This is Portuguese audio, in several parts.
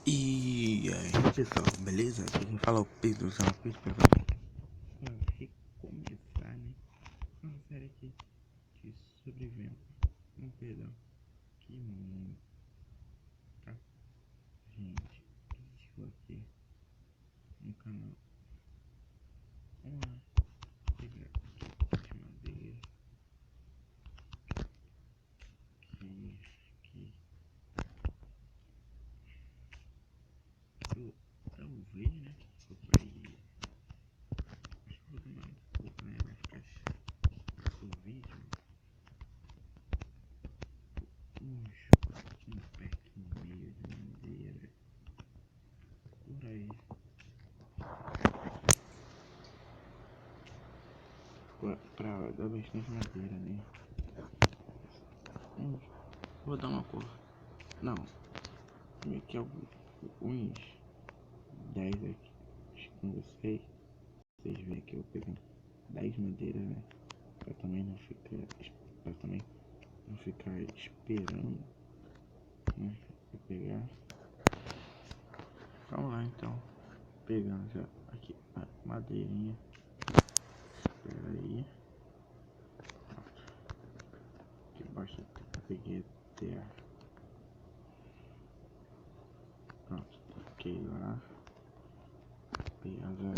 E aí pessoal, beleza? Aqui quem fala é o Pedro, pessoal. Pra recomeçar, né? Uma série aqui de sobrevivência. Perdão, que mundo, tá? Gente, estou aqui no canal. Vamos lá, pegar aqui de madeira. Aqui. Eu talvez, né? Se for pra ir. Acho que vou demorar um pouco, né? Vai ficar o vídeo. Um pack e meio de madeira. Por aí. Pra dar bastante madeira, né? Vou dar uma cor. Não. Aqui uns 10 aqui com vocês. Vocês veem que eu pego 10 madeiras, né? Pra também não ficar esperando, né? Pra pegar. Vamos lá então. Pegando já aqui a madeirinha. Espera aí. Aqui embaixo eu peguei terra. Pronto, ok lá. Pegando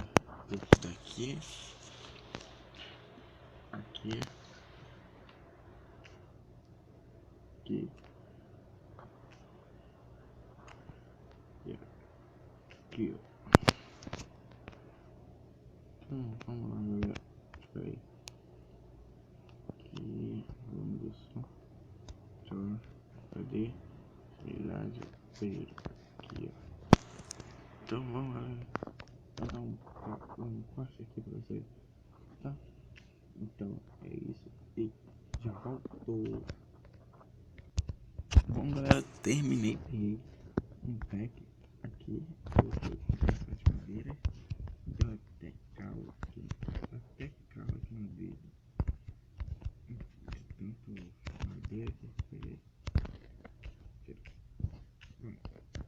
esse daqui. Aqui. Aqui. E aqui, ó. Vamos lá, galera. Espera aí. Aqui. Vamos ver só. Cadê? Verdade. Aqui, ó. Então vamos lá. Vou dar um passe aqui pra vocês. Tá? Então é isso. E já voltou. Bom, galera, terminei. Peguei um pack aqui. Coloquei bastante madeira. Deu até calo aqui. Até calo aqui no dedo. Tanto madeira que eu peguei. Bom,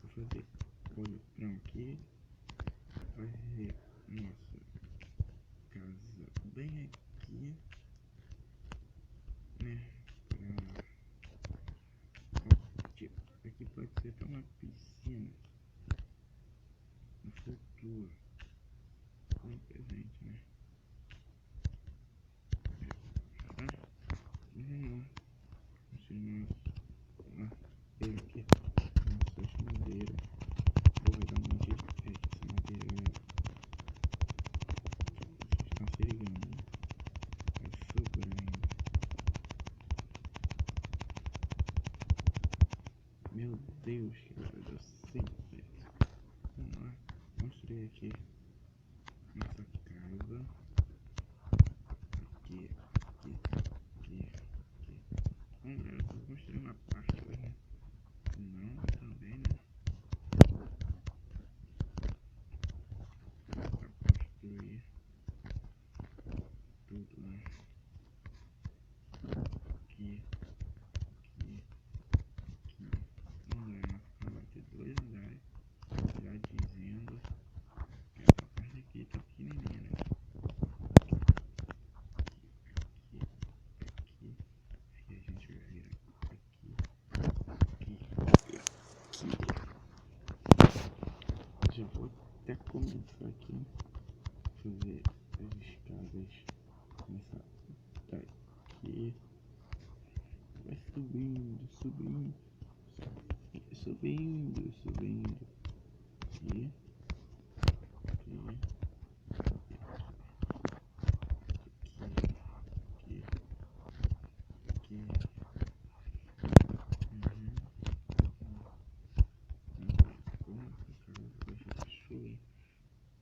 vou fazer politrão aqui. Fazer nossa casa bem aqui, né? Tipo, aqui pode ser até uma piscina no futuro. No presente, né? Vamos lá. Continuar. Pegar aqui nossas madeiras. Vou dar um monte de essa madeira, galera. Vocês estão se ligando, né? Vai sobrando ainda. Meu Deus, cara, deu sempre. Vamos lá. Construir aqui nossa casa. Aqui. Vamos lá, eu vou construir uma parte hoje, né? Não, também, né? Pra construir tudo, né? Aqui. Vamos lá, vai ter 2 andares. Já dizendo que essa parte aqui tá pequenininha, né? Aqui. E a gente vai virar aqui. Já vou até começar aqui. Fazer as escadas. Começar daqui. Vai subindo. Aqui.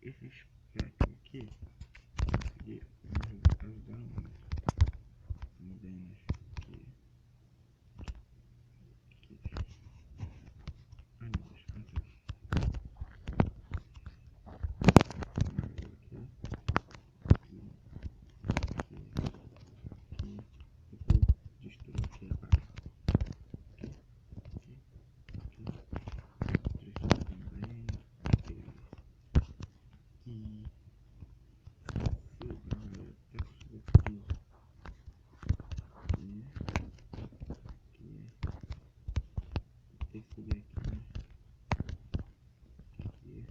Esses pratos aqui consegui ajudar muito. Modernas aqui. Ai meu Deus, canta. ter que subir aqui, né? Aqui.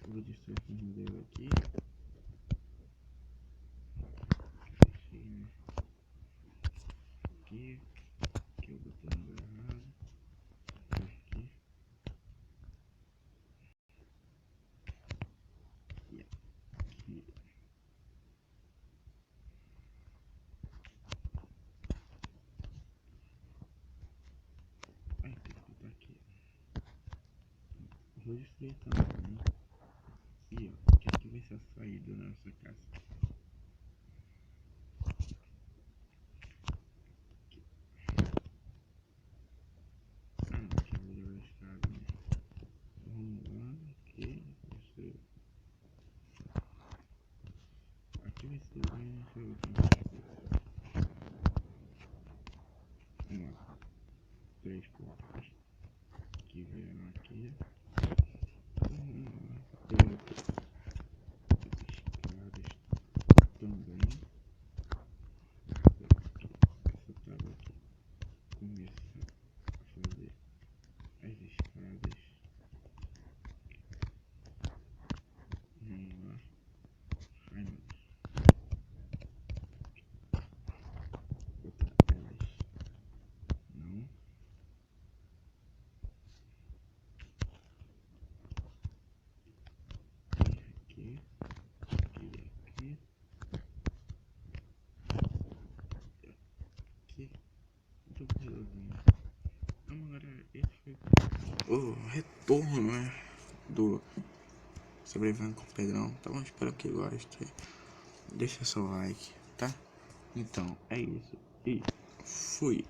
Vou destruir esse modelo aqui. Fechei, né? Aqui eu botei no lugar errado. Aqui. E aqui. Ai, tem que botar aqui. Vou destruir também. E ó, que aqui vai ser a saída da nossa casa. Ah, não, aqui eu vou levar a estrada, né? Vamos lá, aqui vai ser. Aqui vai ser bem. Deixa eu ver como é que vai. Vamos lá. 3 portas. Aqui vai aqui. Vamos lá. Escadas também. Essa tábua aqui. Começar a fazer as escadas. Vamos lá. Ai, não. Botar elas. Não. Aqui. Aqui. Aqui. Aqui. Muito belezinha. Então, galera, esse foi o retorno, né? Do Sobrevivendo com o Pedrão. Então, espero que gostem. Deixa seu like, tá? Então, é isso. E fui.